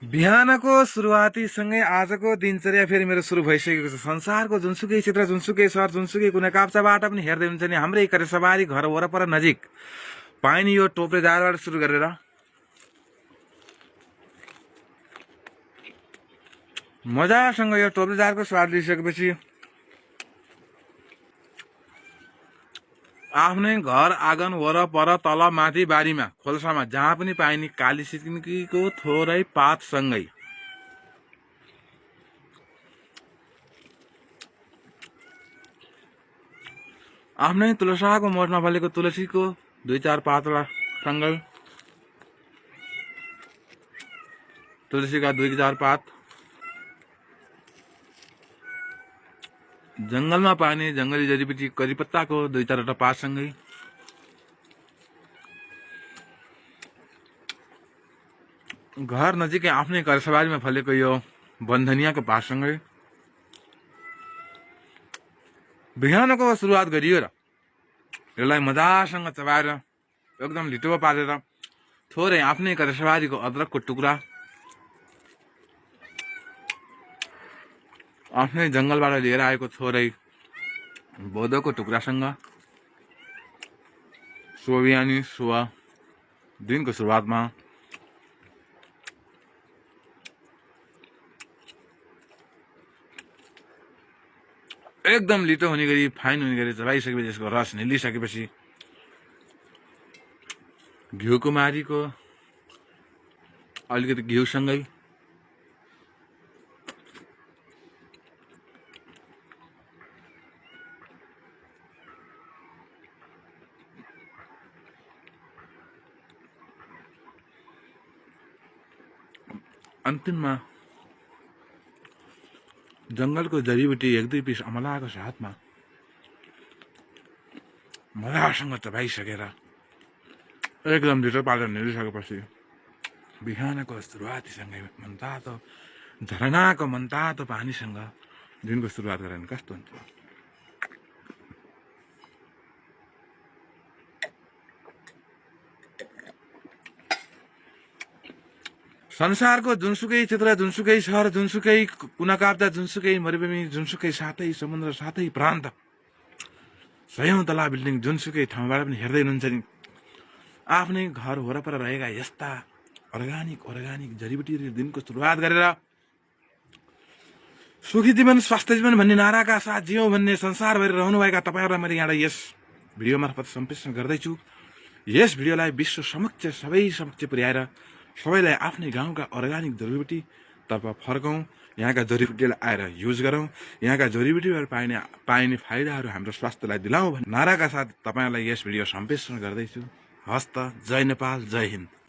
बिहानको सुरुवाती सँगै आजको दिनचर्या फेरि मेरो सुरु भइसकेको छ। संसारको जुनसुकै क्षेत्र, जुनसुकै सहर, जुनसुकै कुनै काप्चाबाट पनि हेर्दै हुन्छ नि हाम्रै करेसबारी घर वरपर नजिक पाइने यो टोप्रेदारबाट सुरु गरेर मजासँग यो टोप्रेदारको स्वाद लिइसकेपछि आफ्नै घर आँगन वरपर तल माथि बारीमा खोल्सामा जहाँ पनि पाइने काली सिन्कीको थोरै पातसँगै आफ्नै तुलसाको मोठमा फलेको तुलसीको 2-4 पातसँगै तुलसीका 2-4 पात, जंगलमा पाइने जंगली जडीबुटी करिपत्ताको 2-4 पातसँगै घर नजिकै आफ्नै घरसबारीमा फलेको यो वनधनियाको पातसँगै बिहानको सुरुवात गरियो र यसलाई मजासँग चबाएर एकदम लिटो पारेर थोरै आफ्नै घरसबारीको अदरकको टुक्रा, आफ्नै जंगलबाट लिएर आएको थोरै बोधोको टुक्रासँग बिहानी सुबह दिनको सुरुवातमा एकदम लिटो हुने गरी फाइन हुने गरी चबाइसकेपछि यसको रस निलिसकेपछि घिउकुमारीको अलिकति घिउसँगै अन्तिममा जंगलको जडीबुटी 1-2 पिस अमलाको साथमा मजासँग चबाइसकेर एकदम लिटो पारेर निलिसकेपछि बिहानको सुरुवातीसँगै मनतातो झरनाको मनतातो पानीसँग दिनको सुरुवात गरेर कस्तो हुन्छ। संसारको जुनसुकै क्षेत्र, जुनसुकै सहर, जुनसुकै कुना काप्चा, जुनसुकै मरुभूमि, जुनसुकै साथै समुद्र, साथै प्रान्त, सयौं तला बिल्डिङ जुनसुकै ठाउँबाट पनि हेर्दै हुनुहुन्छ नि आफ्नै घर वरपर रहेका यस्ता अर्गानिक जडीबुटीले दिनको सुरुवात गरेर सुखी जीवन स्वास्थ्य जीवन भन्ने नाराका साथ जियौँ भन्ने संसारभरि रहनुभएका तपाईँहरूलाई मैले यहाँ यस भिडियो मार्फत सम्प्रेषण गर्दैछु। यस भिडियोलाई विश्व समक्ष सबै समक्ष पुर्याएर सबैलाई आफ्नै गाउँका अर्गानिक जडीबुटीतर्फ फर्कौँ, यहाँका जडीबुटीलाई आएर युज गरौँ, यहाँका जडीबुटीबाट पाइने फाइदाहरू हाम्रो स्वास्थ्यलाई दिलाउँ भन्ने नाराका साथ तपाईँहरूलाई यस भिडियो सम्प्रेषण गर्दैछु। हस्त, जय नेपाल, जय हिन्द।